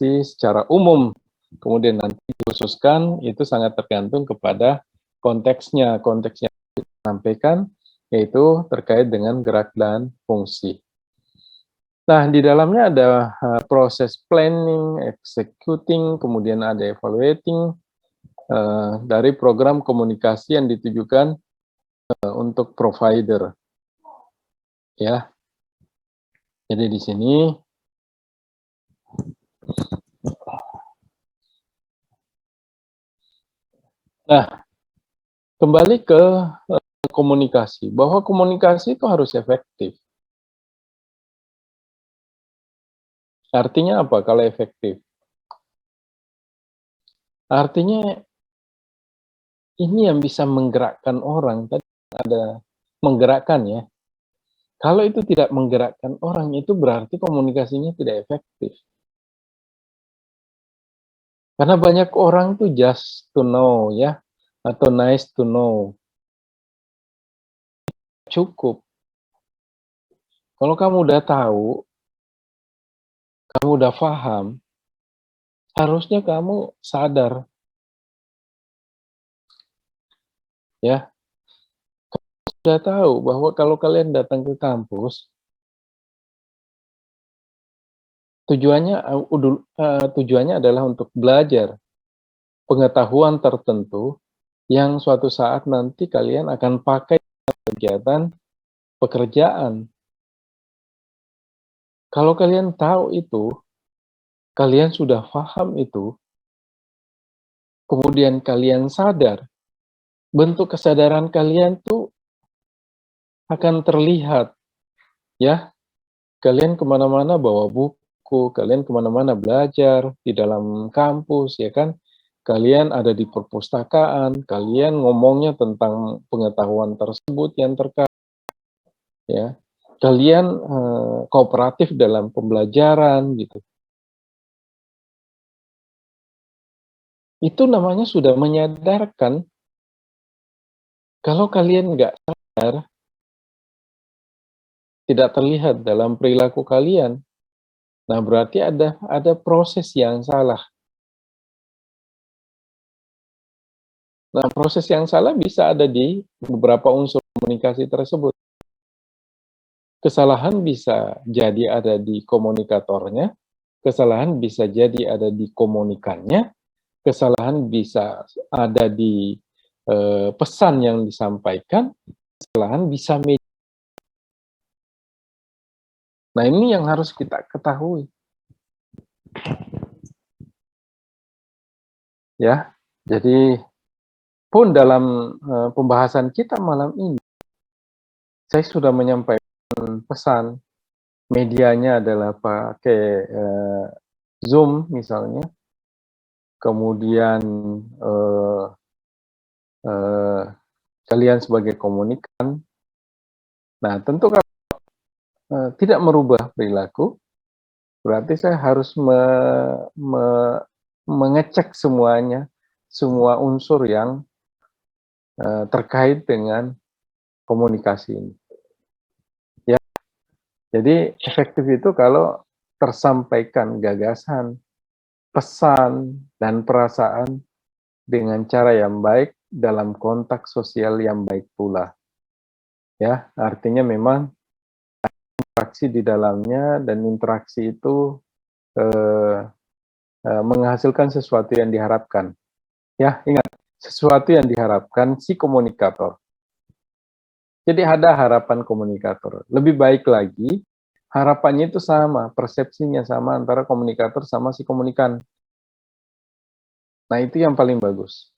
secara umum, kemudian nanti dikhususkan, itu sangat tergantung kepada konteksnya. Konteksnya disampaikan, yaitu terkait dengan gerak dan fungsi. Nah, di dalamnya ada proses planning, executing, kemudian ada evaluating dari program komunikasi yang ditujukan untuk provider. Ya, jadi di sini nah, kembali ke komunikasi, bahwa komunikasi itu harus efektif. Artinya apa kalau efektif? Artinya ini yang bisa menggerakkan orang. Tadi ada menggerakkan ya. Kalau itu tidak menggerakkan orang, itu berarti komunikasinya tidak efektif. Karena banyak orang tuh just to know ya, atau nice to know. Cukup. Kalau kamu udah tahu, kamu udah paham, harusnya kamu sadar ya. Sudah tahu bahwa kalau kalian datang ke kampus, tujuannya adalah untuk belajar pengetahuan tertentu yang suatu saat nanti kalian akan pakai dalam kegiatan pekerjaan. Kalau kalian tahu itu, kalian sudah paham itu, kemudian kalian sadar, bentuk kesadaran kalian tuh akan terlihat, ya. Kalian kemana-mana bawa buku, kalian kemana-mana belajar di dalam kampus, ya kan. Kalian ada di perpustakaan, kalian ngomongnya tentang pengetahuan tersebut yang terkait, ya. Kalian kooperatif dalam pembelajaran, gitu. Itu namanya sudah menyadarkan. Kalau kalian nggak sadar, tidak terlihat dalam perilaku kalian, nah berarti ada proses yang salah. Nah, proses yang salah bisa ada di beberapa unsur komunikasi tersebut. Kesalahan bisa jadi ada di komunikatornya, kesalahan bisa jadi ada di komunikannya, kesalahan bisa ada di pesan yang disampaikan, kesalahan bisa Nah, ini yang harus kita ketahui. Ya. Jadi pun dalam pembahasan kita malam ini, saya sudah menyampaikan pesan, medianya adalah pakai Zoom misalnya, kemudian kalian sebagai komunikan. Nah, tentu kalau tidak merubah perilaku, berarti saya harus mengecek semuanya, semua unsur yang terkait dengan komunikasi ini. Ya, jadi efektif itu kalau tersampaikan gagasan, pesan, dan perasaan dengan cara yang baik dalam konteks sosial yang baik pula. Ya, artinya memang interaksi di dalamnya, dan interaksi itu menghasilkan sesuatu yang diharapkan. Ya, ingat, sesuatu yang diharapkan si komunikator. Jadi ada harapan komunikator. Lebih baik lagi, harapannya itu sama, persepsinya sama antara komunikator sama si komunikan. Nah, itu yang paling bagus.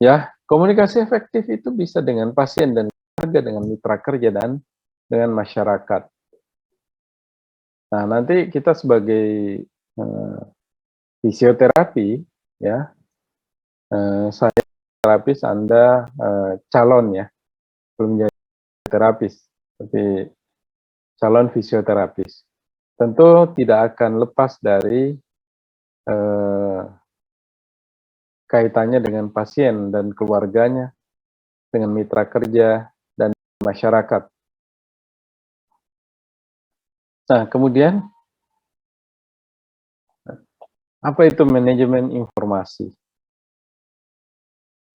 Ya, komunikasi efektif itu bisa dengan pasien dan keluarga, dengan mitra kerja, dan dengan masyarakat. Nah, nanti kita sebagai fisioterapi, ya, saya terapis, Anda calon ya, belum jadi terapis, tapi calon fisioterapis. Tentu tidak akan lepas dari kaitannya dengan pasien dan keluarganya, dengan mitra kerja, dan masyarakat. Nah, kemudian apa itu manajemen informasi?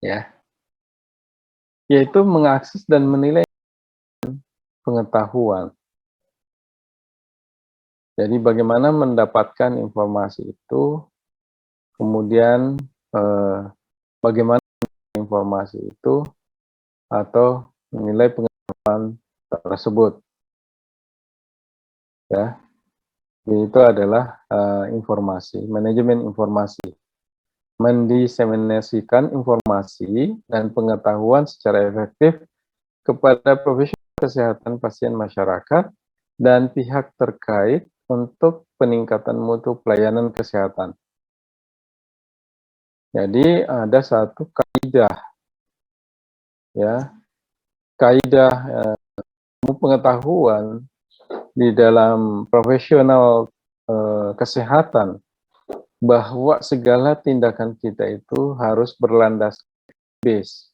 Ya, yaitu mengakses dan menilai pengetahuan. Jadi bagaimana mendapatkan informasi itu, kemudian bagaimana informasi itu, atau menilai pengetahuan tersebut. Ya, itu adalah informasi, manajemen informasi. Mendiseminasikan informasi dan pengetahuan secara efektif kepada profesional kesehatan pasien masyarakat dan pihak terkait untuk peningkatan mutu pelayanan kesehatan. Jadi ada satu kaidah, ya, kaidah pengetahuan di dalam profesional kesehatan bahwa segala tindakan kita itu harus berlandas base,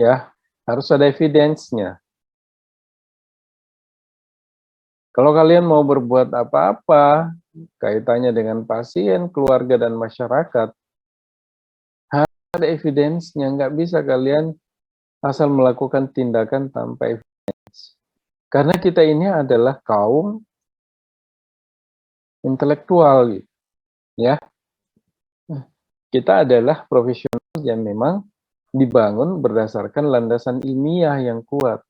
ya, harus ada evidence-nya. Kalau kalian mau berbuat apa-apa kaitannya dengan pasien, keluarga, dan masyarakat, harus ada evidence-nya. Nggak bisa kalian asal melakukan tindakan tanpa evidence. Karena kita ini adalah kaum intelektual, ya. Kita adalah profesional yang memang dibangun berdasarkan landasan ilmiah yang kuat.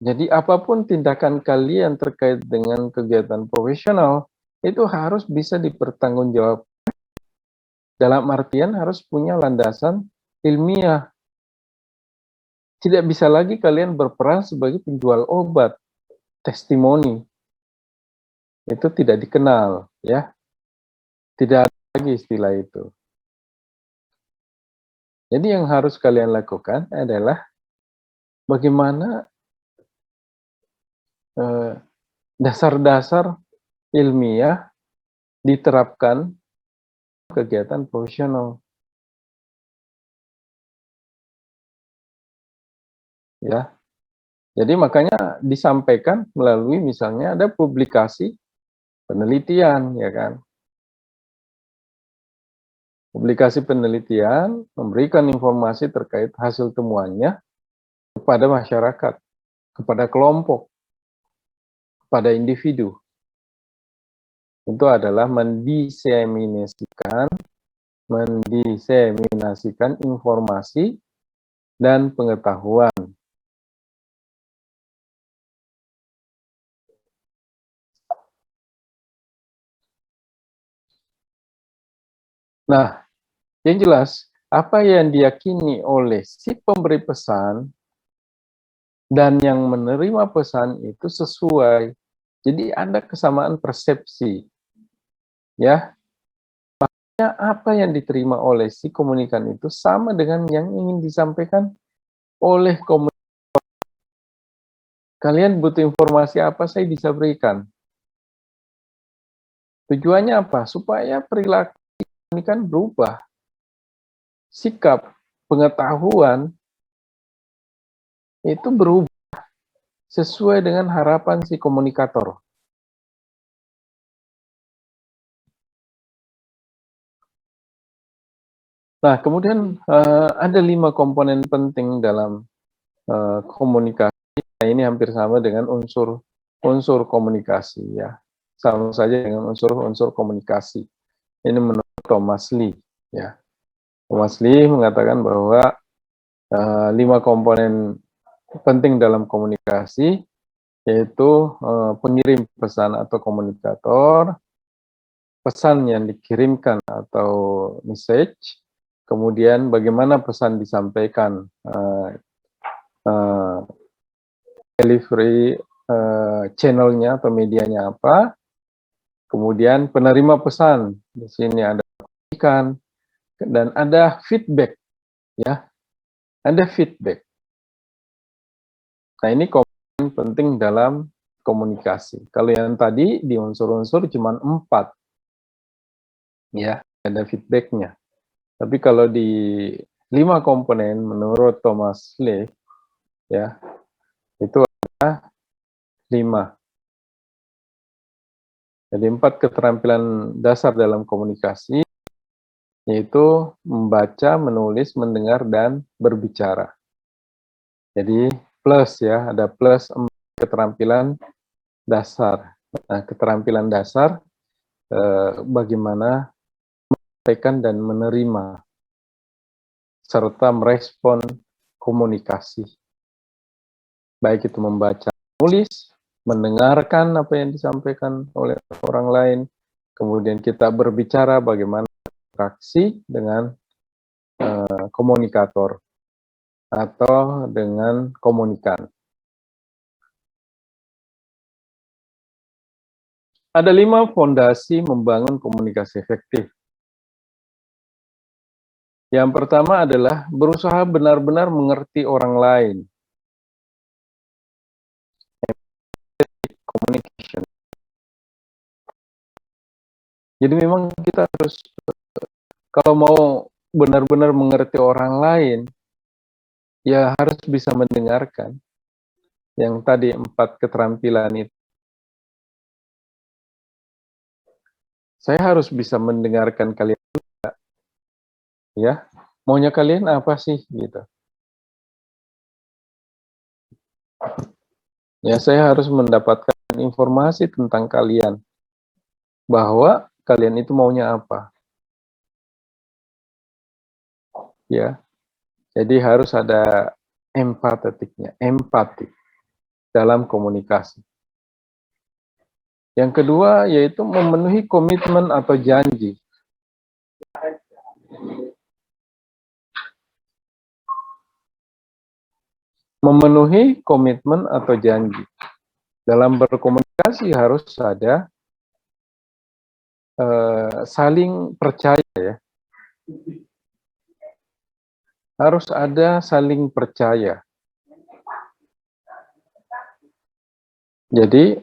Jadi apapun tindakan kalian terkait dengan kegiatan profesional, itu harus bisa dipertanggungjawabkan. Dalam artian harus punya landasan ilmiah. Tidak bisa lagi kalian berperan sebagai penjual obat, testimoni. Itu tidak dikenal, ya. Tidak ada lagi istilah itu. Jadi yang harus kalian lakukan adalah bagaimana dasar-dasar ilmiah diterapkan kegiatan profesional, ya. Jadi makanya disampaikan melalui misalnya ada publikasi penelitian, ya kan. Publikasi penelitian memberikan informasi terkait hasil temuannya kepada masyarakat, kepada kelompok, kepada individu. Itu adalah mendiseminasikan informasi dan pengetahuan. Nah, yang jelas, apa yang diyakini oleh si pemberi pesan dan yang menerima pesan itu sesuai. Jadi ada kesamaan persepsi, ya. Apa yang diterima oleh si komunikan itu sama dengan yang ingin disampaikan oleh komunikan. Kalian butuh informasi apa, saya bisa berikan. Tujuannya apa? Supaya perilaku komunikan berubah. Sikap, pengetahuan itu berubah sesuai dengan harapan si komunikator. Nah, kemudian ada 5 komponen penting dalam komunikasi. Nah, ini hampir sama dengan unsur komunikasi, ya. Sama saja dengan unsur komunikasi. Ini menurut Thomas Lee, ya. Thomas Lee mengatakan bahwa 5 komponen penting dalam komunikasi yaitu pengirim pesan atau komunikator, pesan yang dikirimkan atau message, kemudian bagaimana pesan disampaikan, delivery channelnya atau medianya apa, kemudian penerima pesan, di sini ada ikan, dan ada feedback, ya, ada feedback. Nah, ini komponen penting dalam komunikasi. Kalau yang tadi di unsur-unsur cuma 4, ya, ada feedbacknya. Tapi kalau di 5 komponen menurut Thomas Lee, ya, Itu ada 5. Jadi 4 keterampilan dasar dalam komunikasi, yaitu membaca, menulis, mendengar, dan berbicara. Jadi plus ya, ada plus 4 keterampilan dasar. Nah, keterampilan dasar bagaimana menyampaikan dan menerima serta merespon komunikasi. Baik itu membaca, menulis, mendengarkan apa yang disampaikan oleh orang lain, kemudian kita berbicara bagaimana interaksi dengan komunikator atau dengan komunikan. Ada 5 fondasi membangun komunikasi efektif. Yang pertama adalah berusaha benar-benar mengerti orang lain. Communication. Jadi memang kita harus, kalau mau benar-benar mengerti orang lain, ya harus bisa mendengarkan. Yang tadi 4 keterampilan itu. Saya harus bisa mendengarkan kalian juga, ya. Maunya kalian apa sih, gitu. Ya, saya harus mendapatkan informasi tentang kalian, bahwa kalian itu maunya apa. Ya, jadi harus ada empatetiknya, empati dalam komunikasi. Yang kedua yaitu memenuhi komitmen atau janji. Memenuhi komitmen atau janji. Dalam berkomunikasi harus ada saling percaya ya. Harus ada saling percaya. Jadi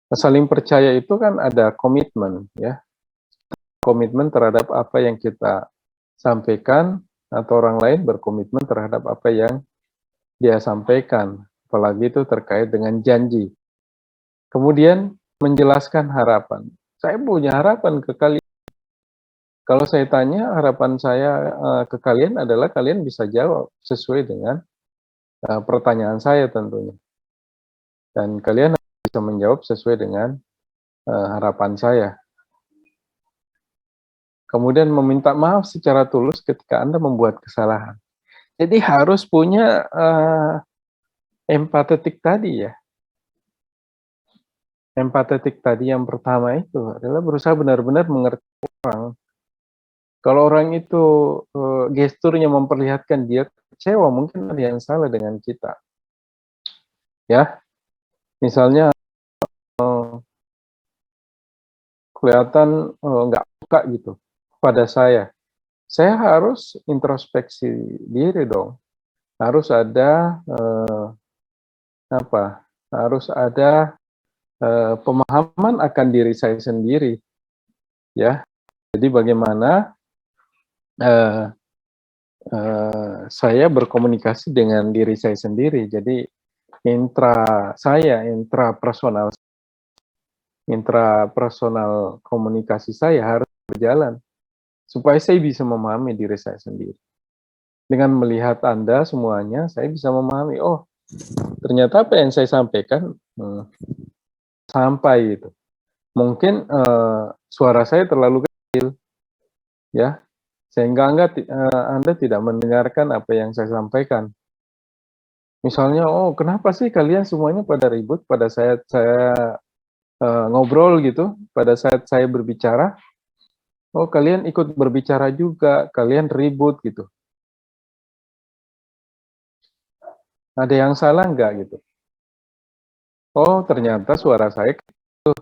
saling percaya itu kan ada komitmen ya. Komitmen terhadap apa yang kita sampaikan atau orang lain berkomitmen terhadap apa yang dia sampaikan. Apalagi itu terkait dengan janji. Kemudian menjelaskan harapan. Saya punya harapan ke kalian. Kalau saya tanya, harapan saya ke kalian adalah kalian bisa jawab sesuai dengan pertanyaan saya tentunya. Dan kalian bisa menjawab sesuai dengan harapan saya. Kemudian meminta maaf secara tulus ketika Anda membuat kesalahan. Jadi harus punya empatetik tadi ya. Empatetik tadi yang pertama itu adalah berusaha benar-benar mengerti orang. Kalau orang itu gesturnya memperlihatkan dia kecewa, mungkin ada yang salah dengan kita. Ya, misalnya kelihatan nggak suka gitu pada saya harus introspeksi diri dong. Harus ada harus ada pemahaman akan diri saya sendiri, ya. Jadi bagaimana saya berkomunikasi dengan diri saya sendiri. Jadi intrapersonal komunikasi saya harus berjalan supaya saya bisa memahami diri saya sendiri. Dengan melihat Anda semuanya, saya bisa memahami, oh ternyata apa yang saya sampaikan sampai itu. Mungkin suara saya terlalu kecil, ya, sehingga Anda tidak mendengarkan apa yang saya sampaikan. Misalnya, oh kenapa sih kalian semuanya pada ribut pada saat saya ngobrol gitu, pada saat saya berbicara, oh kalian ikut berbicara juga, kalian ribut gitu. Ada yang salah nggak gitu? Oh ternyata suara saya kecil.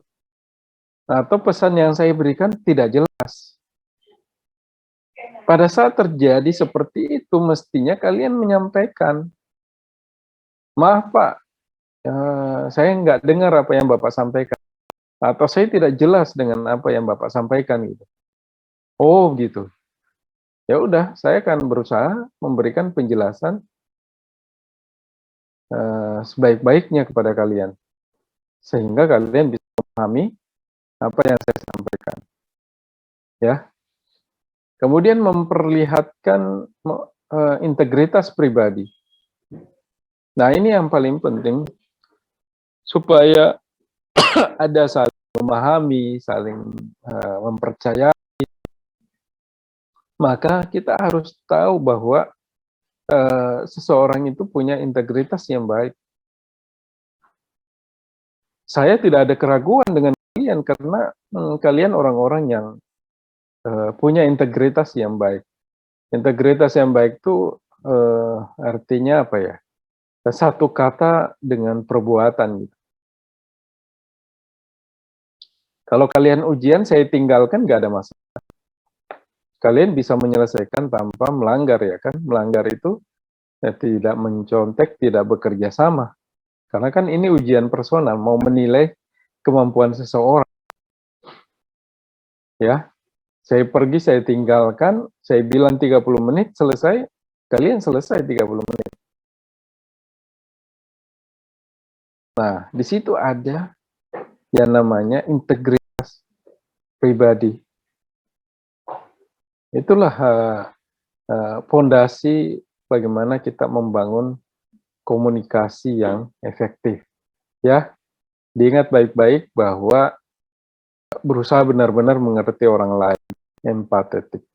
Atau pesan yang saya berikan tidak jelas. Pada saat terjadi seperti itu, mestinya kalian menyampaikan, maaf Pak, saya nggak dengar apa yang Bapak sampaikan. Atau saya tidak jelas dengan apa yang Bapak sampaikan gitu. Oh gitu. Ya udah, saya akan berusaha memberikan penjelasan sebaik-baiknya kepada kalian, sehingga kalian bisa memahami apa yang saya sampaikan, ya. Kemudian memperlihatkan integritas pribadi. Nah, ini yang paling penting supaya ada saling memahami, saling mempercayai. Maka kita harus tahu bahwa seseorang itu punya integritas yang baik. Saya tidak ada keraguan dengan kalian karena kalian orang-orang yang punya integritas yang baik. Integritas yang baik itu artinya apa ya? Satu kata dengan perbuatan. Gitu. Kalau kalian ujian, saya tinggalkan nggak ada masalah. Kalian bisa menyelesaikan tanpa melanggar ya kan? Melanggar itu tidak mencontek, tidak bekerja sama. Karena kan ini ujian personal, mau menilai kemampuan seseorang. Ya, saya pergi, saya tinggalkan, saya bilang 30 menit, selesai, kalian selesai 30 menit. Nah, di situ ada yang namanya integritas pribadi. Itulah fondasi bagaimana kita membangun komunikasi yang efektif. Ya, diingat baik-baik bahwa berusaha benar-benar mengerti orang lain, empatetik.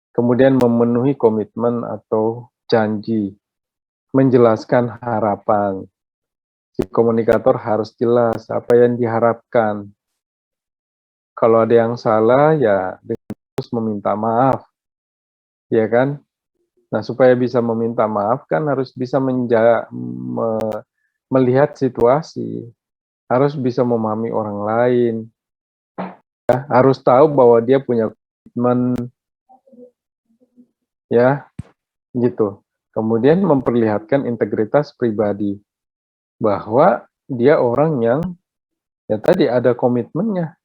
Kemudian memenuhi komitmen atau janji, menjelaskan harapan. Si komunikator harus jelas apa yang diharapkan. Kalau ada yang salah, ya terus meminta maaf, ya kan? Nah, supaya bisa meminta maaf kan harus bisa melihat situasi, harus bisa memahami orang lain, ya, harus tahu bahwa dia punya komitmen, ya, gitu. Kemudian memperlihatkan integritas pribadi, bahwa dia orang yang, ya tadi ada komitmennya,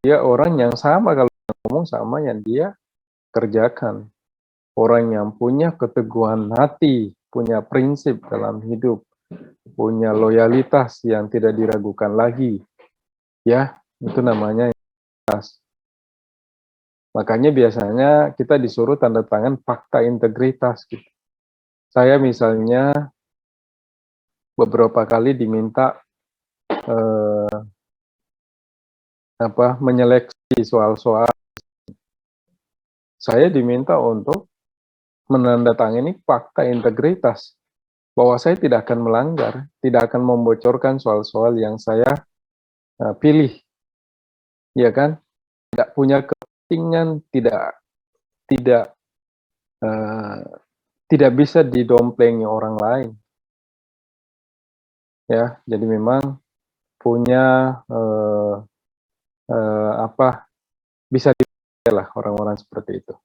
dia orang yang sama kalau ngomong sama yang dia kerjakan. Orang yang punya keteguhan hati, punya prinsip dalam hidup, punya loyalitas yang tidak diragukan lagi. Ya, itu namanya integritas. Makanya biasanya kita disuruh tanda tangan fakta integritas. Gitu. Saya misalnya beberapa kali diminta menyeleksi soal-soal. Saya diminta untuk menandatangani fakta integritas bahwa saya tidak akan melanggar, tidak akan membocorkan soal-soal yang saya pilih, ya kan? Tidak punya kepentingan, tidak uh, tidak bisa didomplengi orang lain, ya. Jadi memang punya bisa lah orang-orang seperti itu.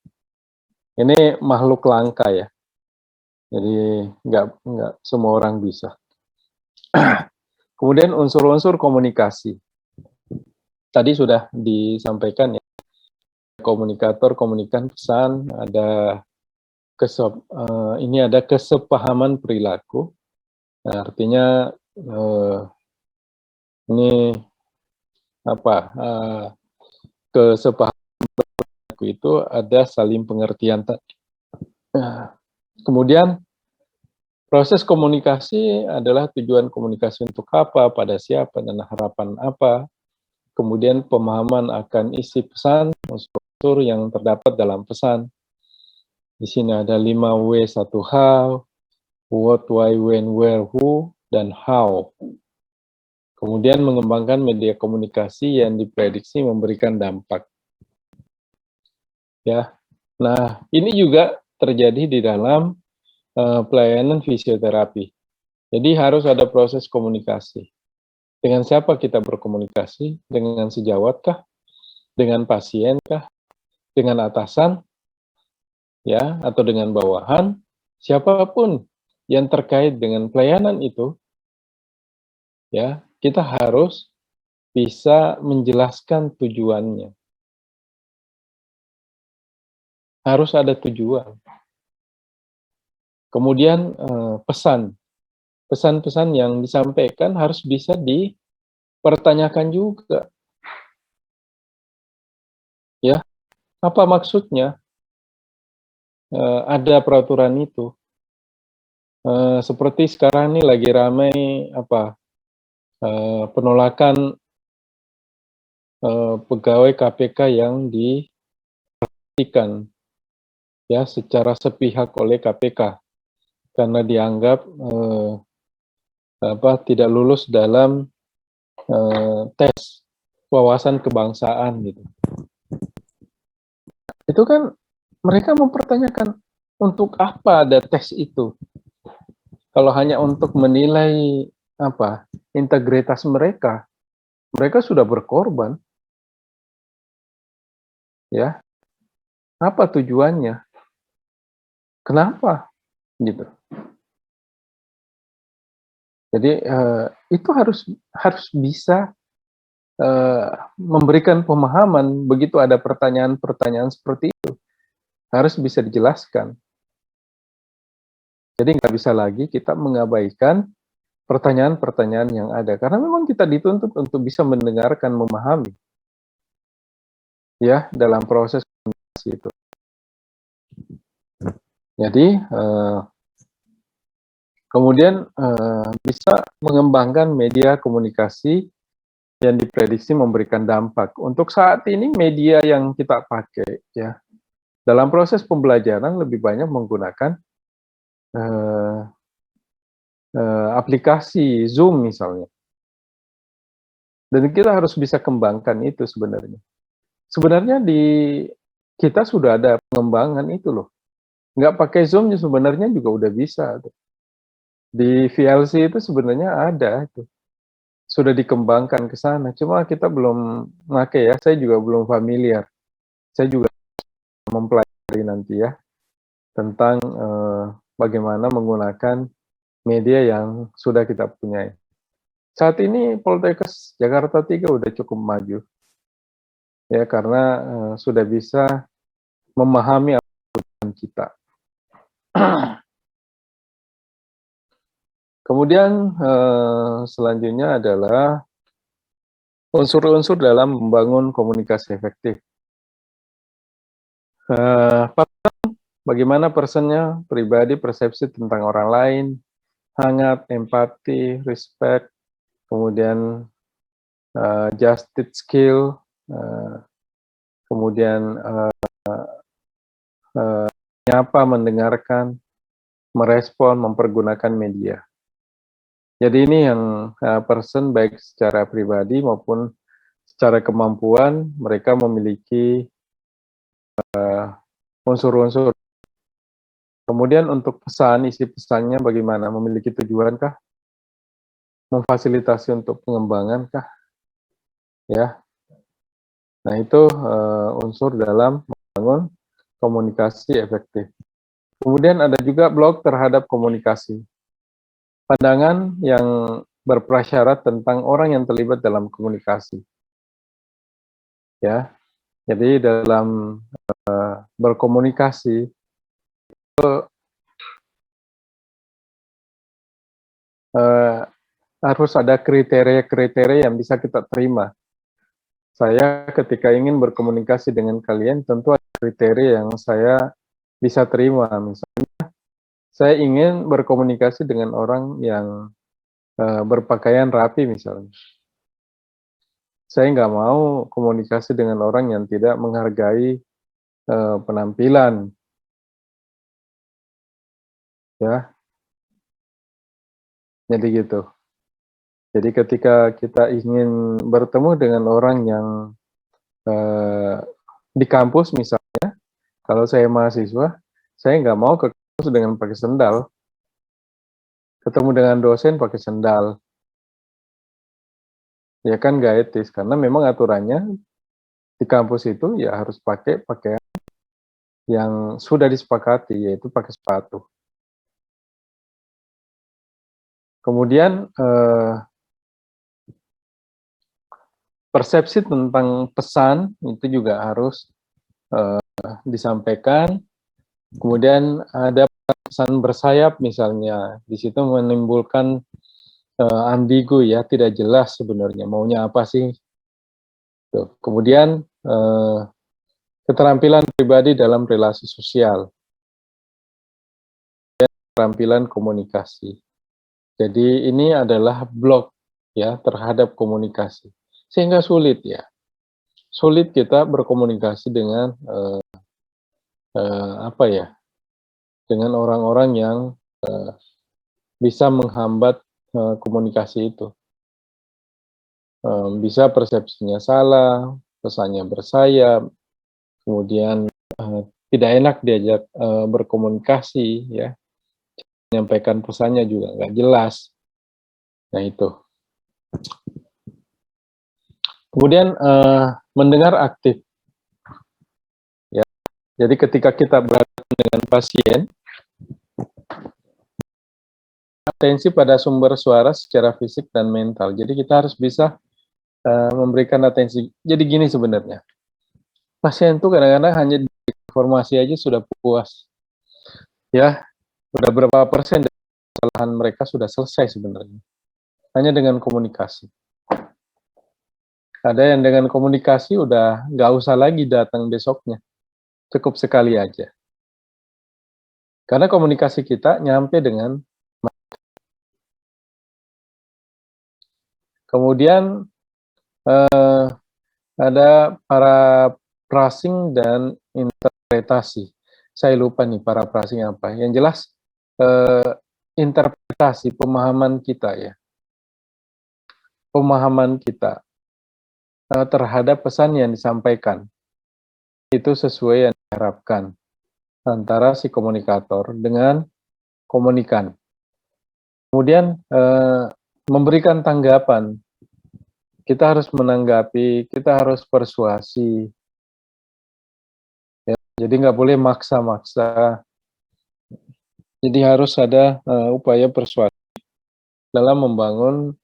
Ini makhluk langka ya. Jadi nggak semua orang bisa. Kemudian unsur-unsur komunikasi. Tadi sudah disampaikan ya. Komunikator komunikan pesan, ada ini ada kesepahaman perilaku. Nah, artinya ini apa? Kesepahaman perilaku itu ada saling pengertian. Nah, kemudian proses komunikasi adalah tujuan komunikasi untuk apa, pada siapa, dan harapan apa. Kemudian pemahaman akan isi pesan, unsur yang terdapat dalam pesan. Di sini ada 5W, 1H, what, why, when, where, who, dan how. Kemudian mengembangkan media komunikasi yang diprediksi memberikan dampak. Ya, nah ini juga terjadi di dalam pelayanan fisioterapi. Jadi harus ada proses komunikasi. Dengan siapa kita berkomunikasi? Dengan sejawatkah? Dengan pasienkah? Dengan atasan? Ya, atau dengan bawahan? Siapapun yang terkait dengan pelayanan itu, ya, kita harus bisa menjelaskan tujuannya. Harus ada tujuan. Kemudian pesan. pesan-pesan yang disampaikan harus bisa dipertanyakan juga, ya. Apa maksudnya ada peraturan itu? Seperti sekarang ini lagi ramai penolakan pegawai KPK yang dihentikan ya secara sepihak oleh KPK karena dianggap tidak lulus dalam tes wawasan kebangsaan gitu. Itu kan mereka mempertanyakan untuk apa ada tes itu? Kalau hanya untuk menilai integritas mereka, mereka sudah berkorban, ya. Apa tujuannya? Kenapa? Gitu. Jadi itu harus bisa memberikan pemahaman begitu ada pertanyaan-pertanyaan seperti itu, harus bisa dijelaskan. Jadi nggak bisa lagi kita mengabaikan pertanyaan-pertanyaan yang ada, karena memang kita dituntut untuk bisa mendengarkan, memahami, ya, dalam proses komunikasi itu. Jadi kemudian bisa mengembangkan media komunikasi yang diprediksi memberikan dampak. Untuk saat ini media yang kita pakai, ya, dalam proses pembelajaran lebih banyak menggunakan aplikasi Zoom misalnya. Dan kita harus bisa kembangkan itu sebenarnya. Sebenarnya kita sudah ada pengembangan itu loh. Nggak pakai Zoom sebenarnya juga udah bisa. Di VLC itu sebenarnya ada itu. Sudah dikembangkan ke sana. Cuma kita belum pakai ya. Saya juga belum familiar. Saya juga mempelajari nanti ya tentang bagaimana menggunakan media yang sudah kita punyai. Saat ini Poltekkes Jakarta 3 udah cukup maju, ya, karena sudah bisa memahami apa kita. Kemudian selanjutnya adalah unsur-unsur dalam membangun komunikasi efektif. Bagaimana personnya, pribadi, persepsi tentang orang lain, hangat, empati, respect, kemudian justice skill, kemudian menyapa, mendengarkan, merespon, mempergunakan media. Jadi ini yang person baik secara pribadi maupun secara kemampuan mereka memiliki unsur-unsur. Kemudian untuk pesan, isi pesannya bagaimana? Memiliki tujuankah? Memfasilitasi untuk pengembangankah? Ya. Nah, itu unsur dalam membangun komunikasi efektif. Kemudian ada juga blok terhadap komunikasi. Pandangan yang berprasyarat tentang orang yang terlibat dalam komunikasi. Ya. Jadi dalam berkomunikasi harus ada kriteria-kriteria yang bisa kita terima. Saya ketika ingin berkomunikasi dengan kalian tentu ada kriteria yang saya bisa terima. Misalnya saya ingin berkomunikasi dengan orang yang berpakaian rapi misalnya. Saya nggak mau komunikasi dengan orang yang tidak menghargai penampilan, ya. Jadi gitu. Jadi ketika kita ingin bertemu dengan orang yang di kampus misalnya, kalau saya mahasiswa, saya nggak mau ke kampus dengan pakai sendal. Ketemu dengan dosen pakai sendal. Ya kan nggak etis, karena memang aturannya di kampus itu ya harus pakai pakaian yang sudah disepakati, yaitu pakai sepatu. Kemudian persepsi tentang pesan itu juga harus disampaikan. Kemudian ada pesan bersayap misalnya, di situ menimbulkan ambigu ya, tidak jelas sebenarnya maunya apa sih. Tuh. Kemudian keterampilan pribadi dalam relasi sosial, keterampilan komunikasi. Jadi ini adalah blok ya terhadap komunikasi, sehingga sulit ya, sulit kita berkomunikasi dengan apa ya, dengan orang-orang yang bisa menghambat komunikasi itu. Bisa persepsinya salah, pesannya bersayap, kemudian tidak enak diajak berkomunikasi ya, menyampaikan pesannya juga nggak jelas. Nah itu. Kemudian mendengar aktif. Ya. Jadi ketika kita berhadapan dengan pasien, atensi pada sumber suara secara fisik dan mental. Jadi kita harus bisa memberikan atensi. Jadi gini sebenarnya, pasien itu kadang-kadang hanya informasi aja sudah puas. Ya, udah berapa persen dari kesalahan mereka sudah selesai sebenarnya. Hanya dengan komunikasi. Ada yang dengan komunikasi udah nggak usah lagi datang besoknya. Cukup sekali aja. Karena komunikasi kita nyampe dengan kemudian ada paraphrasing dan interpretasi. Saya lupa nih paraphrasing apa. Yang jelas interpretasi pemahaman kita ya. Pemahaman kita terhadap pesan yang disampaikan itu sesuai yang diharapkan antara si komunikator dengan komunikan. Kemudian memberikan tanggapan. Kita harus menanggapi, kita harus persuasi. Ya, jadi nggak boleh maksa-maksa. Jadi harus ada upaya persuasi dalam membangun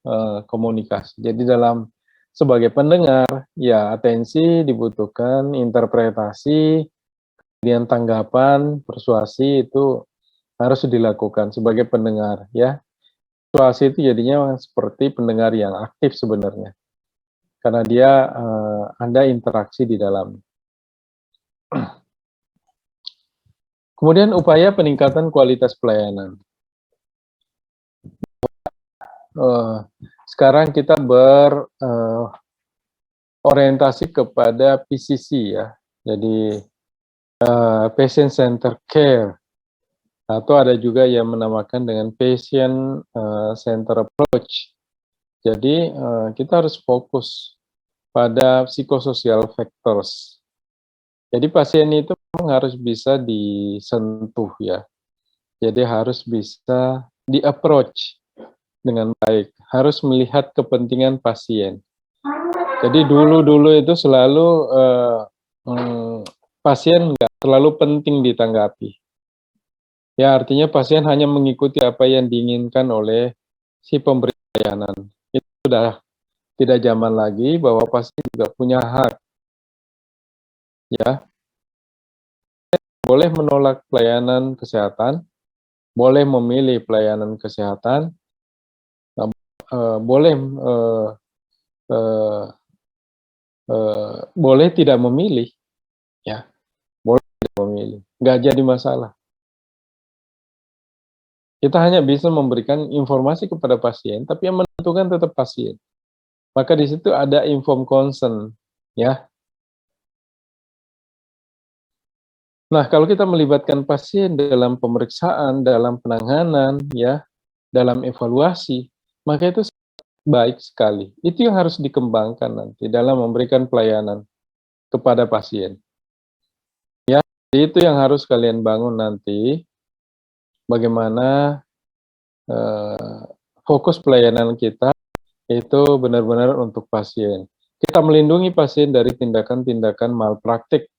komunikasi. Jadi dalam sebagai pendengar, ya atensi dibutuhkan, interpretasi, kemudian tanggapan, persuasi itu harus dilakukan sebagai pendengar. Ya, persuasi itu jadinya seperti pendengar yang aktif sebenarnya. Karena dia ada interaksi di dalam. Kemudian upaya peningkatan kualitas pelayanan. Sekarang kita berorientasi kepada PCC ya, jadi Patient Center Care, atau ada juga yang menamakan dengan Patient Center Approach. Jadi kita harus fokus pada psychosocial factors. Jadi pasien itu harus bisa disentuh ya. Jadi harus bisa di-approach dengan baik. Harus melihat kepentingan pasien. Jadi dulu itu selalu pasien nggak terlalu penting ditanggapi. Ya artinya pasien hanya mengikuti apa yang diinginkan oleh si pemberi pelayanan. Itu sudah tidak zaman lagi bahwa pasien juga punya hak. Ya, boleh menolak pelayanan kesehatan, boleh memilih pelayanan kesehatan, boleh tidak memilih, ya, boleh tidak memilih, nggak jadi masalah. Kita hanya bisa memberikan informasi kepada pasien, tapi yang menentukan tetap pasien. Maka di situ ada informed consent, ya. Nah, kalau kita melibatkan pasien dalam pemeriksaan, dalam penanganan, ya, dalam evaluasi, maka itu baik sekali. Itu yang harus dikembangkan nanti dalam memberikan pelayanan kepada pasien. Ya, itu yang harus kalian bangun nanti. Bagaimana fokus pelayanan kita itu benar-benar untuk pasien. Kita melindungi pasien dari tindakan-tindakan malpraktik.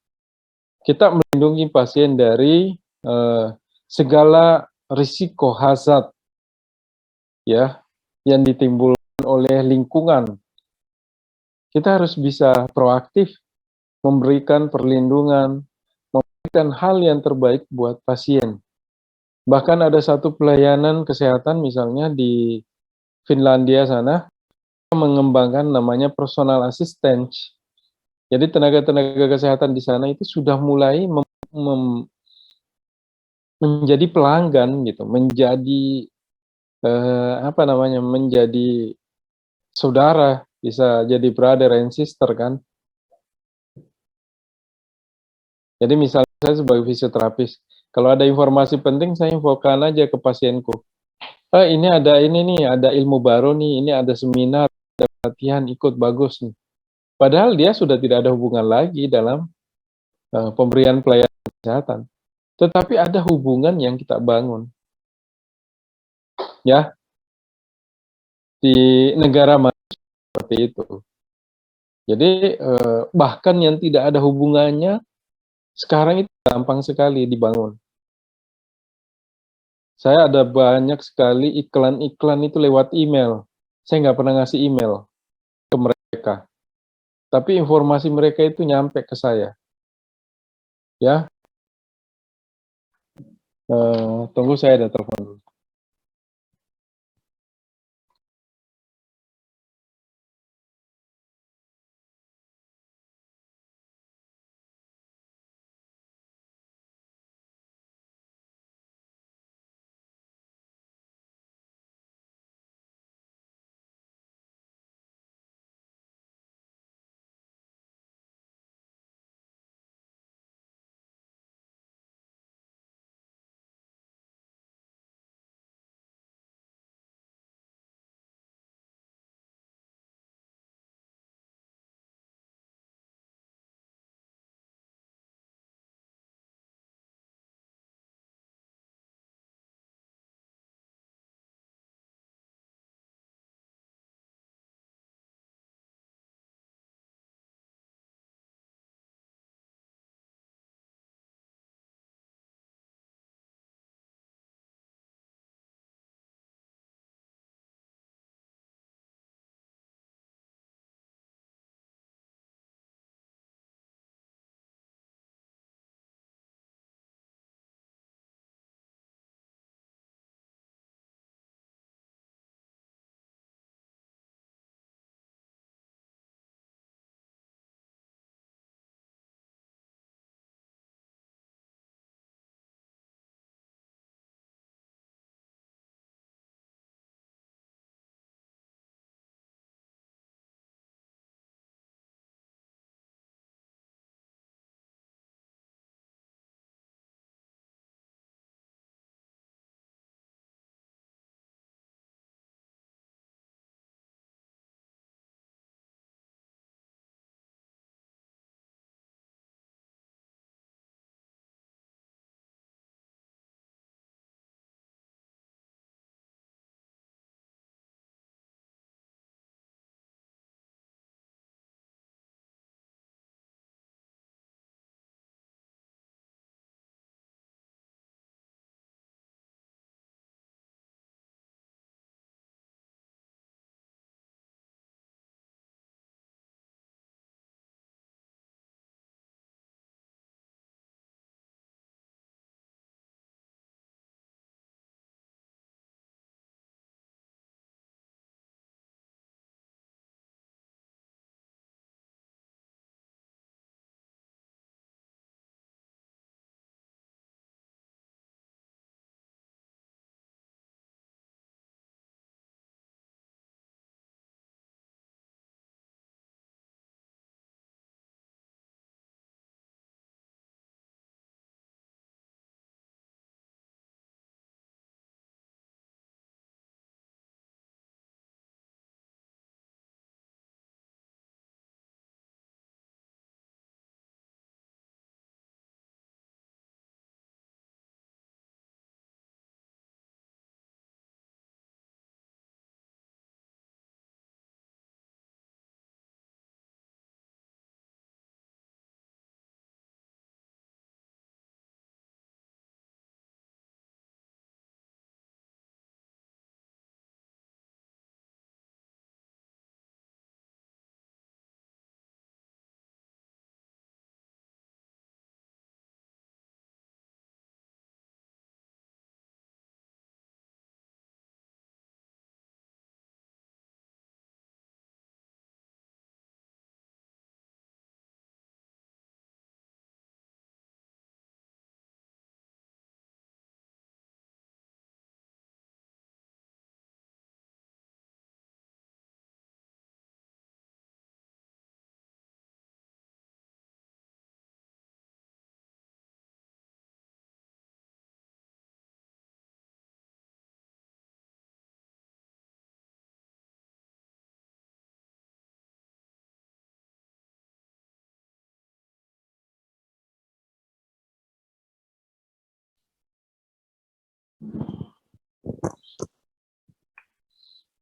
Kita melindungi pasien dari segala risiko hazard ya yang ditimbulkan oleh lingkungan. Kita harus bisa proaktif memberikan perlindungan, memberikan hal yang terbaik buat pasien. Bahkan ada satu pelayanan kesehatan misalnya di Finlandia sana, mengembangkan namanya personal assistance. Jadi tenaga-tenaga kesehatan di sana itu sudah mulai menjadi pelanggan gitu, menjadi apa namanya, menjadi saudara, bisa jadi brother and sister kan. Jadi misalnya saya sebagai fisioterapis, kalau ada informasi penting saya infokan aja ke pasienku. Ini ada ini nih, ada ilmu baru nih, ini ada seminar, ada latihan, ikut bagus nih. Padahal dia sudah tidak ada hubungan lagi dalam pemberian pelayanan kesehatan. Tetapi ada hubungan yang kita bangun, ya, di negara mana seperti itu. Jadi bahkan yang tidak ada hubungannya sekarang itu gampang sekali dibangun. Saya ada banyak sekali iklan-iklan itu lewat email. Saya nggak pernah ngasih email ke mereka, tapi informasi mereka itu nyampe ke saya. Ya, tunggu saya ada telepon dulu.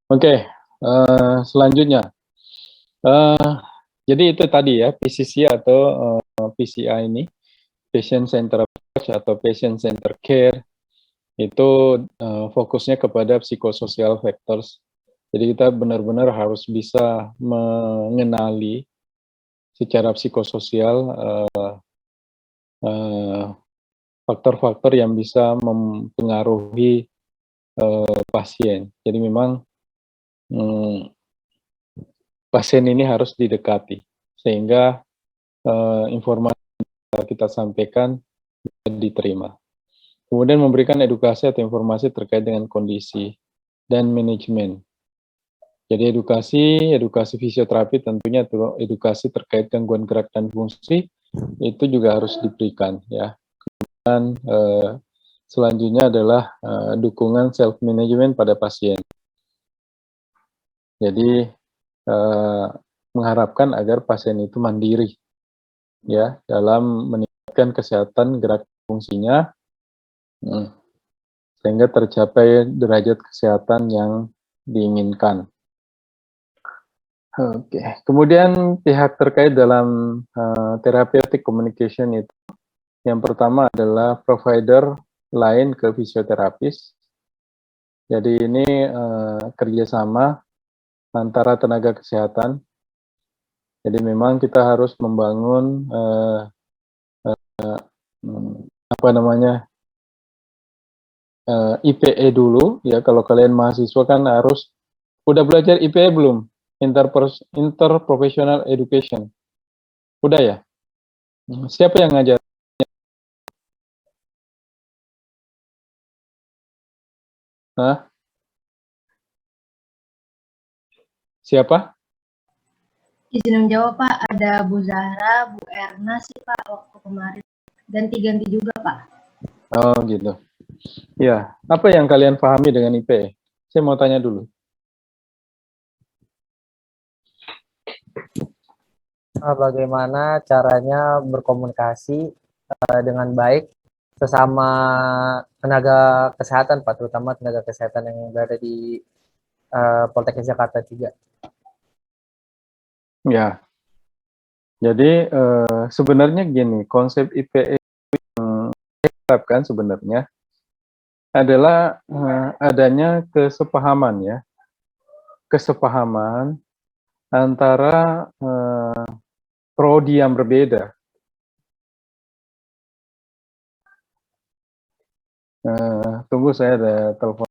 Oke, selanjutnya, eee, jadi itu tadi ya, PCC atau, PCI ini, Patient Centered Approach atau Patient Centered Care, itu, fokusnya kepada psychosocial factors. Jadi kita benar-benar harus bisa mengenali secara psikososial, eee, faktor-faktor yang bisa mempengaruhi, pasien. Jadi memang, mmm, pasien ini harus didekati, sehingga, informasi yang kita sampaikan diterima. Kemudian memberikan edukasi atau informasi terkait dengan kondisi dan manajemen. Jadi edukasi fisioterapi tentunya itu edukasi terkait gangguan gerak dan fungsi, itu juga harus diberikan ya. Dan, selanjutnya adalah, dukungan self management pada pasien. Jadi, mengharapkan agar pasien itu mandiri ya, dalam meningkatkan kesehatan gerak fungsinya, mhm, sehingga tercapai derajat kesehatan yang diinginkan. Oke, kemudian pihak terkait dalam, therapeutic communication itu, yang pertama adalah provider lain ke fisioterapis. Jadi ini, kerjasama antara tenaga kesehatan. Jadi memang kita harus membangun, apa namanya, IPE dulu ya, kalau kalian mahasiswa kan harus udah belajar IPE belum? Interprofessional Education, udah ya? Siapa yang ngajar? Hah? Siapa? Izin menjawab Pak, ada Bu Zahra, Bu Erna sih Pak waktu kemarin. Ganti-ganti juga Pak. Oh gitu. Ya, apa yang kalian pahami dengan IPE? Saya mau tanya dulu. Bagaimana caranya berkomunikasi dengan baik sesama tenaga kesehatan Pak, terutama tenaga kesehatan yang berada di Poltekkes Jakarta 3. Ya, jadi, sebenarnya gini, konsep IPE yang diharapkan sebenarnya adalah, adanya kesepahaman ya, kesepahaman antara, prodi yang berbeda. Tunggu saya ada telepon.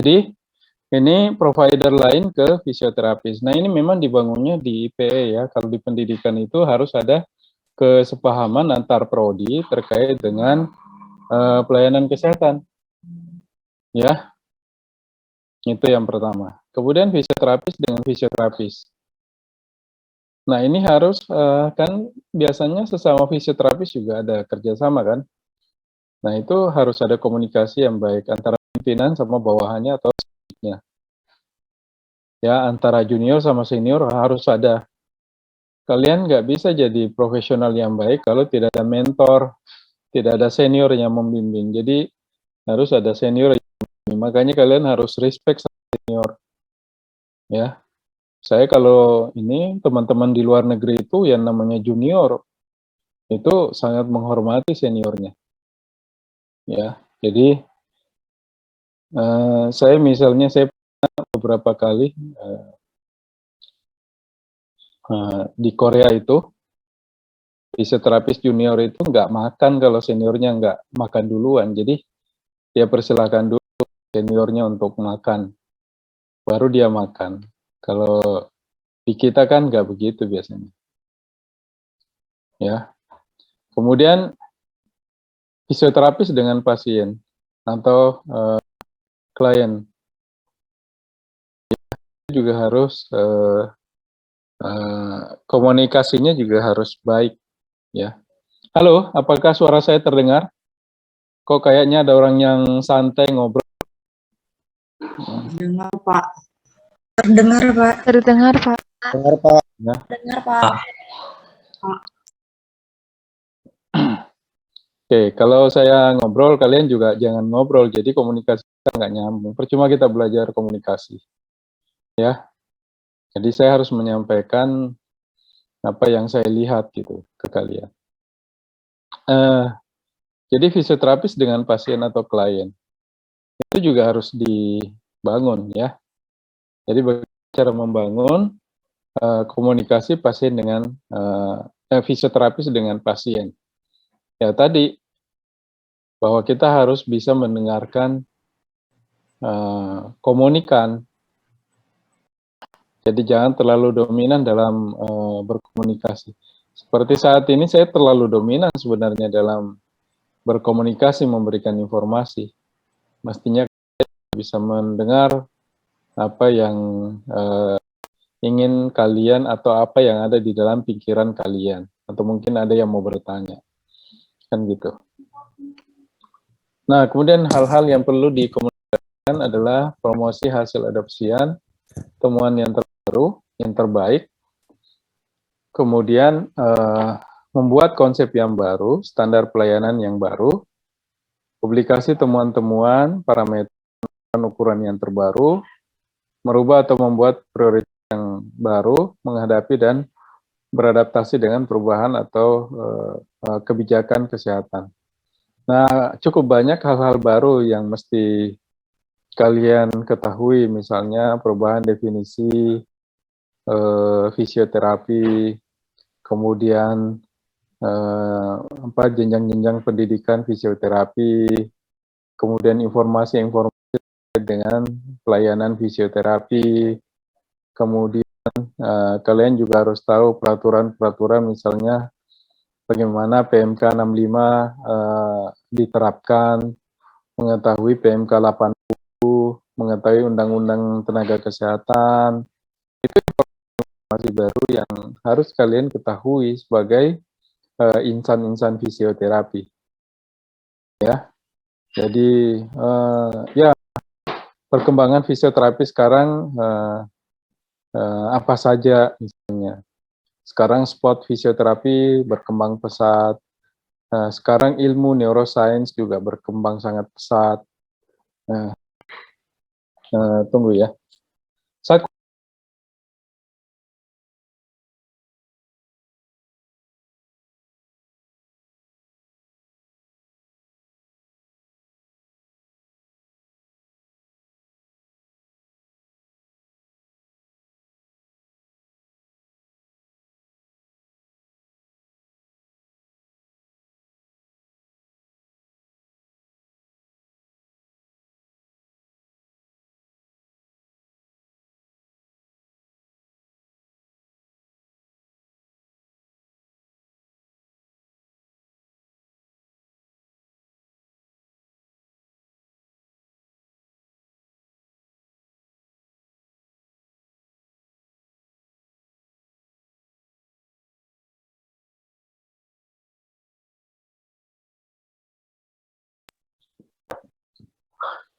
Jadi ini provider lain ke fisioterapis. Nah, ini memang dibangunnya di IPE ya. Kalau di pendidikan itu harus ada kesepahaman antar prodi terkait dengan pelayanan kesehatan. Ya, itu yang pertama. Kemudian fisioterapis dengan fisioterapis. Nah, ini harus kan biasanya sesama fisioterapis juga ada kerjasama kan. Nah, itu harus ada komunikasi yang baik antara pimpinan sama bawahannya atau selanjutnya. Ya, antara junior sama senior harus ada. Kalian nggak bisa jadi profesional yang baik kalau tidak ada mentor, tidak ada senior yang membimbing. Jadi harus ada senior yang membimbing. Makanya kalian harus respect sama senior. Ya, saya kalau ini teman-teman di luar negeri itu yang namanya junior itu sangat menghormati seniornya. Ya, jadi saya misalnya saya beberapa kali di Korea itu fisioterapis junior itu nggak makan kalau seniornya nggak makan duluan. Jadi dia persilahkan dulu seniornya untuk makan, baru dia makan. Kalau di kita kan nggak begitu biasanya. Ya. Kemudian fisioterapis dengan pasien atau klien juga harus komunikasinya juga harus baik. Ya. Halo, apakah suara saya terdengar? Kok kayaknya ada orang yang santai ngobrol? Dengar Pak. Terdengar, Pak. Terdengar, Pak. Dengar Pak. Ya. Dengar, Pak. Oke, kalau saya ngobrol, kalian juga jangan ngobrol. Jadi komunikasi kita nggak nyambung. Percuma kita belajar komunikasi. Ya, jadi saya harus menyampaikan apa yang saya lihat gitu ke kalian. Jadi fisioterapis dengan pasien atau klien itu juga harus dibangun ya. Jadi bagaimana cara membangun komunikasi pasien dengan fisioterapis dengan pasien. Ya tadi bahwa kita harus bisa mendengarkan komunikan. Jadi jangan terlalu dominan dalam berkomunikasi. Seperti saat ini saya terlalu dominan sebenarnya dalam berkomunikasi, memberikan informasi. Mestinya kita bisa mendengar apa yang ingin kalian atau apa yang ada di dalam pikiran kalian. Atau mungkin ada yang mau bertanya. Kan gitu. Nah, kemudian hal-hal yang perlu dikomunikasikan adalah promosi hasil adopsian, temuan yang terbaru, yang terbaik, kemudian membuat konsep yang baru, standar pelayanan yang baru, publikasi temuan-temuan, parameter ukuran yang terbaru, merubah atau membuat prioritas yang baru, menghadapi dan beradaptasi dengan perubahan atau kebijakan kesehatan. Nah, cukup banyak hal-hal baru yang mesti kalian ketahui, misalnya perubahan definisi fisioterapi, kemudian jenjang-jenjang pendidikan fisioterapi, kemudian informasi-informasi dengan pelayanan fisioterapi, kemudian kalian juga harus tahu peraturan-peraturan misalnya bagaimana PMK 65 diterapkan, mengetahui PMK 80, mengetahui Undang-Undang Tenaga Kesehatan, itu informasi baru yang harus kalian ketahui sebagai insan-insan fisioterapi. Ya, jadi ya perkembangan fisioterapi sekarang apa saja misalnya. Sekarang spot fisioterapi berkembang pesat. Sekarang ilmu neuroscience juga berkembang sangat pesat. Tunggu ya. Saya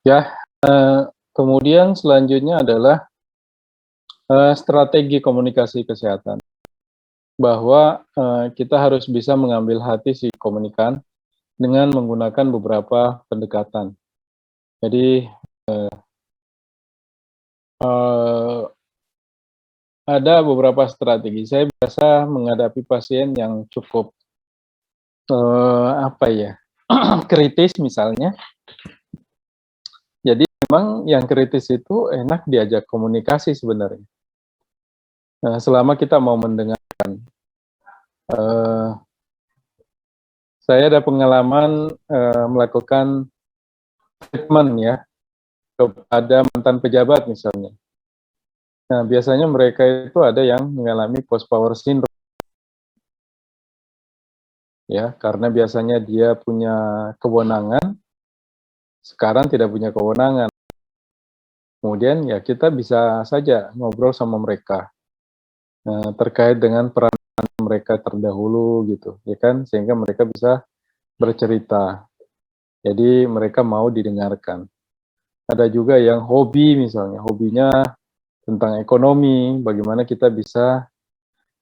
Ya, kemudian selanjutnya adalah strategi komunikasi kesehatan, bahwa kita harus bisa mengambil hati si komunikan dengan menggunakan beberapa pendekatan. Jadi ada beberapa strategi. Saya biasa menghadapi pasien yang cukup apa ya, kritis misalnya. Jadi memang yang kritis itu enak diajak komunikasi sebenarnya. Selama kita mau mendengarkan. Saya ada pengalaman melakukan treatment ya kepada mantan pejabat misalnya. Nah, biasanya mereka itu ada yang mengalami post power syndrome ya, karena biasanya dia punya kewenangan, sekarang tidak punya kewenangan. Kemudian ya kita bisa saja ngobrol sama mereka terkait dengan peran mereka terdahulu gitu, ya kan, sehingga mereka bisa bercerita. Jadi mereka mau didengarkan. Ada juga yang hobi misalnya, hobinya tentang ekonomi, bagaimana kita bisa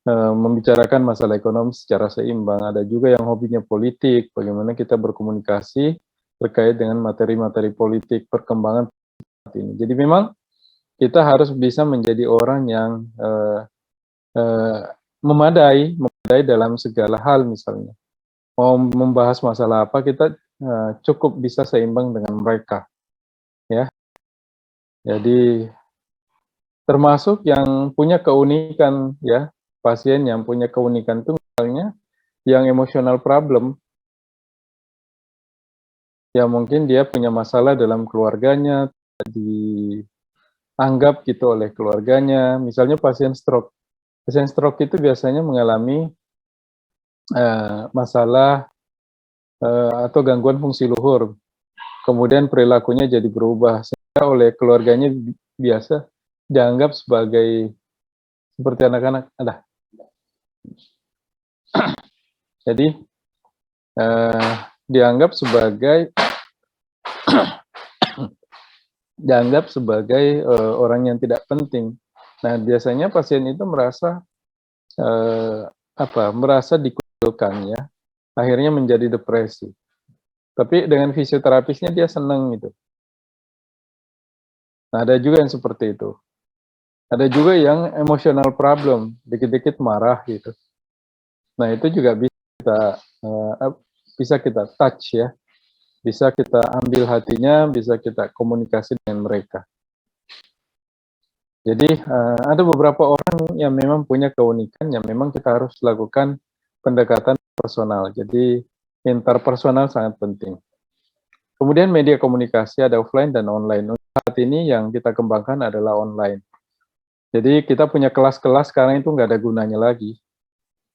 membicarakan masalah ekonomi secara seimbang. Ada juga yang hobinya politik, bagaimana kita berkomunikasi terkait dengan materi-materi politik perkembangan saat ini. Jadi memang kita harus bisa menjadi orang yang memadai dalam segala hal misalnya. Mau membahas masalah apa, kita cukup bisa seimbang dengan mereka. Ya, jadi termasuk yang punya keunikan ya, pasien yang punya keunikan itu misalnya yang emotional problem, ya mungkin dia punya masalah dalam keluarganya, dianggap gitu oleh keluarganya, misalnya pasien stroke. Pasien stroke itu biasanya mengalami masalah atau gangguan fungsi luhur, kemudian perilakunya jadi berubah, sehingga oleh keluarganya biasa dianggap sebagai seperti anak-anak. Jadi dianggap sebagai orang yang tidak penting. Nah, biasanya pasien itu merasa merasa dikucilkan ya, akhirnya menjadi depresi. Tapi dengan fisioterapisnya dia senang gitu. Nah, ada juga yang seperti itu. Ada juga yang emotional problem, dikit-dikit marah gitu. Nah, itu juga bisa kita touch ya, bisa kita ambil hatinya, bisa kita komunikasi dengan mereka. Jadi ada beberapa orang yang memang punya keunikan yang memang kita harus lakukan pendekatan personal. Jadi interpersonal sangat penting. Kemudian media komunikasi ada offline dan online. Untuk saat ini yang kita kembangkan adalah online. Jadi kita punya kelas-kelas sekarang itu nggak ada gunanya lagi.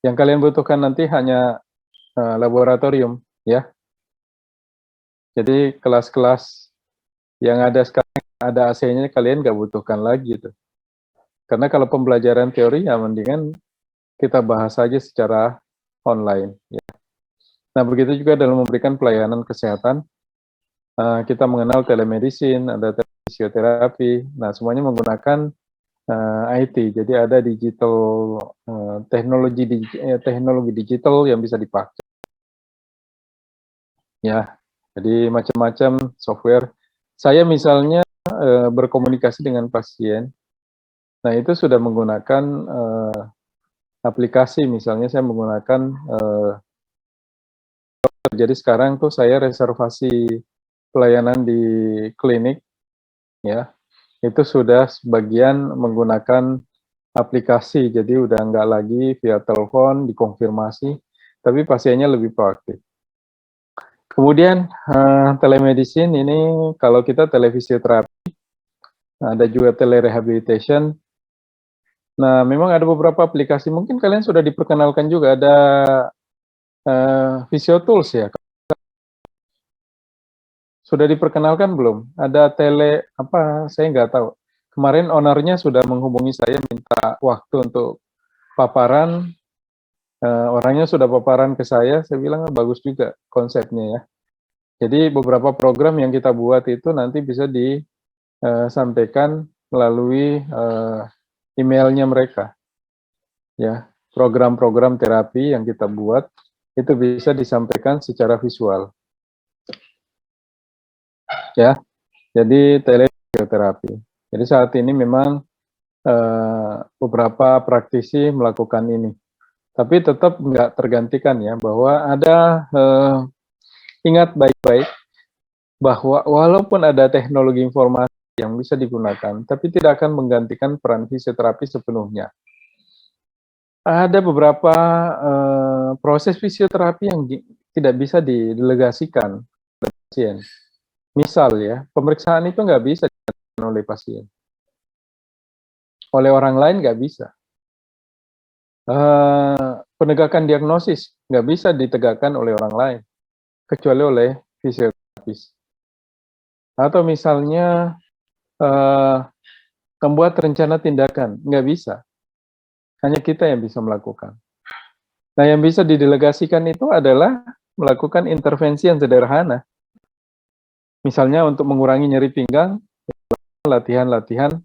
Yang kalian butuhkan nanti hanya laboratorium, ya. Jadi kelas-kelas yang ada sekarang ada AC-nya kalian nggak butuhkan lagi itu. Karena kalau pembelajaran teori ya mendingan kita bahas saja secara online. Ya. Nah begitu juga dalam memberikan pelayanan kesehatan, kita mengenal telemedicine, ada fisioterapi. Nah semuanya menggunakan IT. Jadi ada teknologi digital yang bisa dipakai. Ya, jadi macam-macam software. Saya misalnya berkomunikasi dengan pasien. Nah itu sudah menggunakan aplikasi. Misalnya saya menggunakan jadi sekarang tuh saya reservasi pelayanan di klinik, ya itu sudah sebagian menggunakan aplikasi, jadi udah nggak lagi via telepon dikonfirmasi, tapi pasiennya lebih proaktif. Kemudian telemedicine ini kalau kita telefisioterapi, ada juga telerehabilitation. Nah memang ada beberapa aplikasi, mungkin kalian sudah diperkenalkan juga, ada Physiotools ya. Sudah diperkenalkan belum? Ada saya nggak tahu. Kemarin ownernya sudah menghubungi saya minta waktu untuk paparan, orangnya sudah paparan ke saya bilang bagus juga konsepnya ya. Jadi beberapa program yang kita buat itu nanti bisa disampaikan melalui emailnya mereka. Ya, program-program terapi yang kita buat itu bisa disampaikan secara visual. Ya, jadi telefisioterapi. Jadi saat ini memang beberapa praktisi melakukan ini. Tapi tetap nggak tergantikan ya, bahwa ada, ingat baik-baik, bahwa walaupun ada teknologi informasi yang bisa digunakan, tapi tidak akan menggantikan peran fisioterapi sepenuhnya. Ada beberapa proses fisioterapi yang tidak bisa didelegasikan ke pasien. Misal ya, pemeriksaan itu nggak bisa dilakukan oleh pasien. Oleh orang lain nggak bisa. Penegakan diagnosis nggak bisa ditegakkan oleh orang lain, kecuali oleh fisioterapis. Atau misalnya membuat rencana tindakan, nggak bisa. Hanya kita yang bisa melakukan. Nah, yang bisa didelegasikan itu adalah melakukan intervensi yang sederhana. Misalnya untuk mengurangi nyeri pinggang, latihan-latihan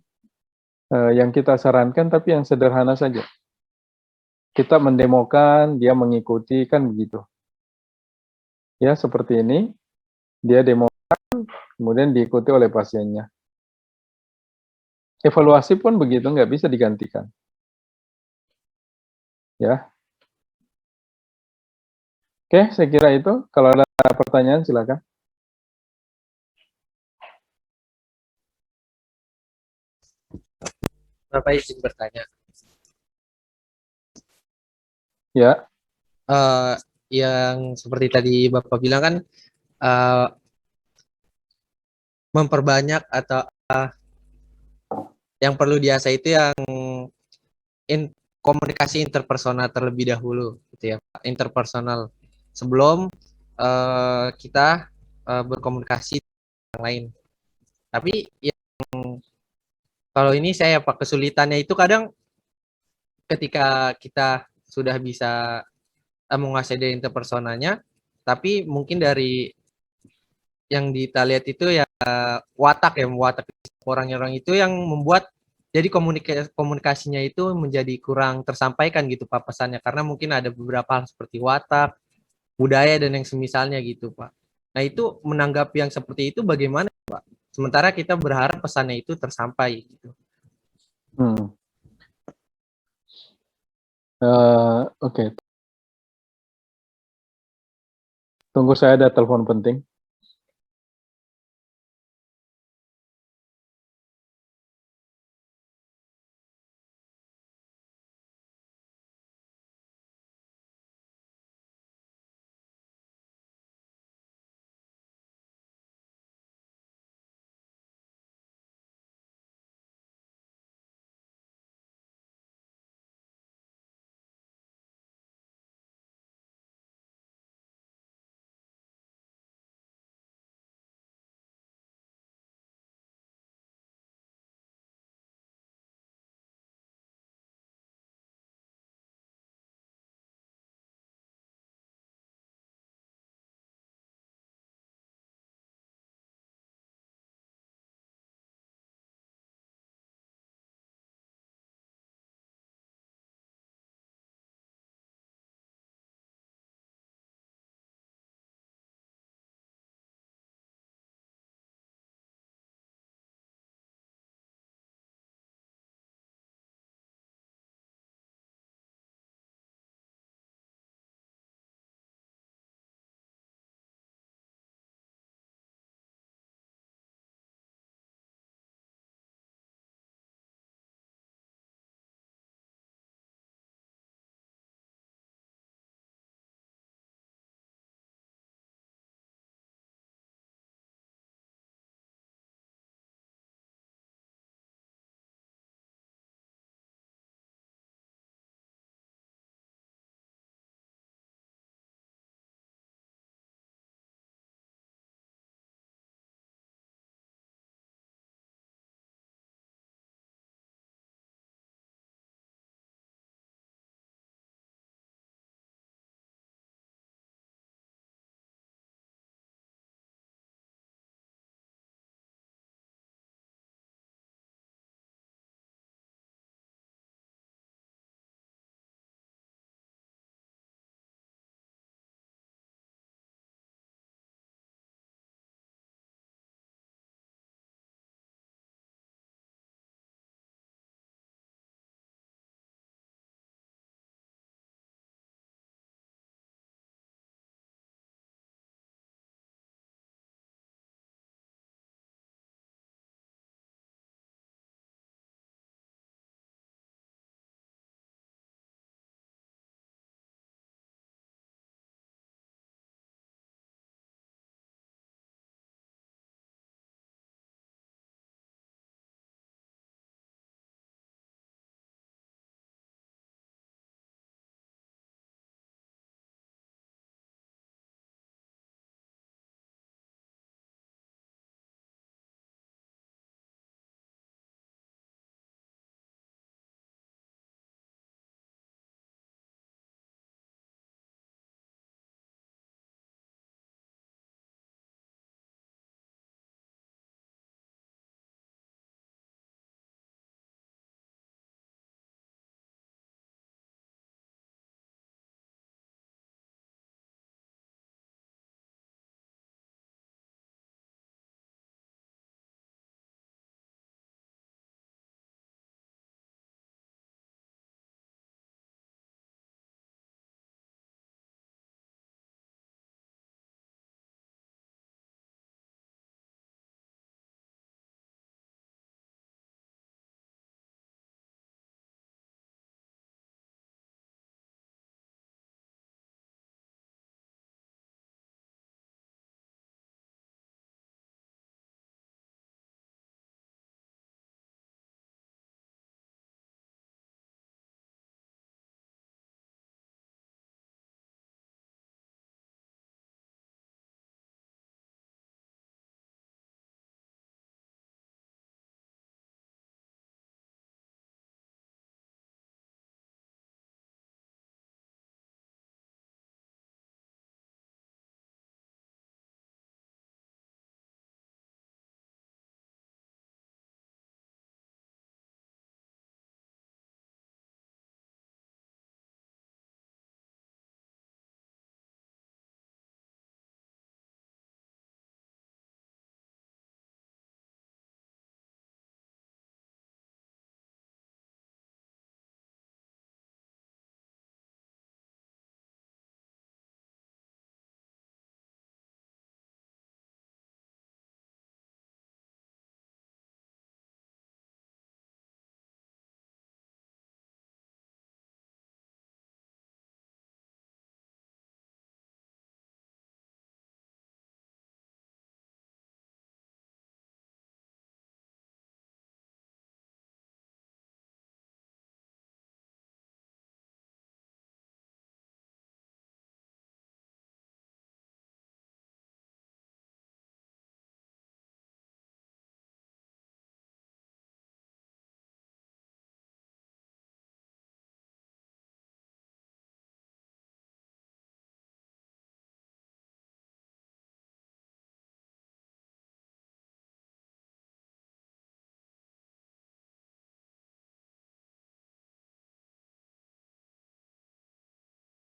yang kita sarankan, tapi yang sederhana saja. Kita mendemokan, dia mengikuti, kan begitu. Ya, seperti ini, dia demokan, kemudian diikuti oleh pasiennya. Evaluasi pun begitu, nggak bisa digantikan. Ya. Oke, saya kira itu. Kalau ada pertanyaan, silakan. Bapak izin bertanya. Ya. Yang seperti tadi Bapak bilang kan memperbanyak atau yang perlu diasah itu yang komunikasi interpersonal terlebih dahulu, gitu ya, Pak. Interpersonal sebelum kita berkomunikasi dengan yang lain. Tapi yang kalau ini saya Pak, kesulitannya itu kadang ketika kita sudah bisa menguasai dari interpersonalnya, tapi mungkin dari yang kita lihat itu ya watak orang-orang itu yang membuat jadi komunikasinya itu menjadi kurang tersampaikan gitu Pak pesannya, karena mungkin ada beberapa hal seperti watak, budaya dan yang semisalnya gitu Pak. Nah itu menanggapi yang seperti itu bagaimana Pak? Sementara kita berharap pesannya itu tersampai gitu. Oke. Tunggu, saya ada telepon penting.